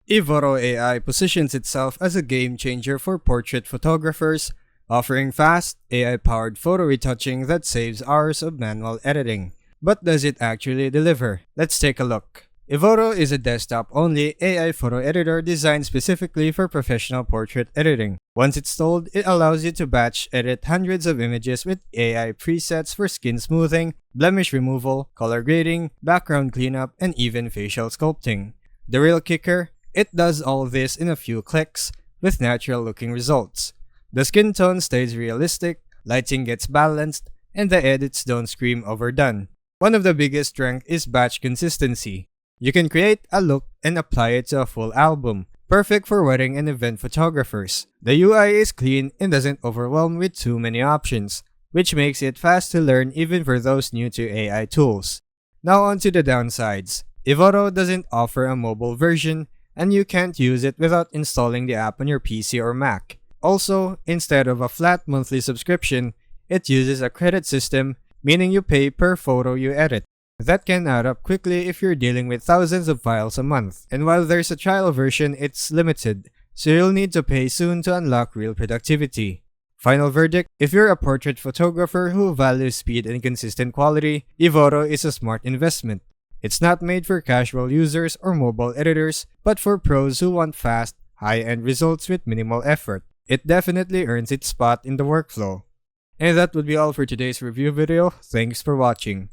Evoto AI positions itself as a game changer for portrait photographers, offering fast, AI-powered photo retouching that saves hours of manual editing. But does it actually deliver? Let's take a look. Evoto is a desktop-only AI photo editor designed specifically for professional portrait editing. Once installed, it allows you to batch edit hundreds of images with AI presets for skin smoothing, blemish removal, color grading, background cleanup, and even facial sculpting. The real kicker? It does all this in a few clicks, with natural-looking results. The skin tone stays realistic, lighting gets balanced, and the edits don't scream overdone. One of the biggest strengths is batch consistency. You can create a look and apply it to a full album, perfect for wedding and event photographers. The UI is clean and doesn't overwhelm with too many options, which makes it fast to learn even for those new to AI tools. Now on to the downsides. Evoto doesn't offer a mobile version, and you can't use it without installing the app on your PC or Mac. Also, instead of a flat monthly subscription, it uses a credit system, meaning you pay per photo you edit. That can add up quickly if you're dealing with thousands of files a month. And while there's a trial version, it's limited, so you'll need to pay soon to unlock real productivity. Final verdict: if you're a portrait photographer who values speed and consistent quality, Evoto is a smart investment. It's not made for casual users or mobile editors, but for pros who want fast, high-end results with minimal effort. It definitely earns its spot in the workflow. And that would be all for today's review video. Thanks for watching.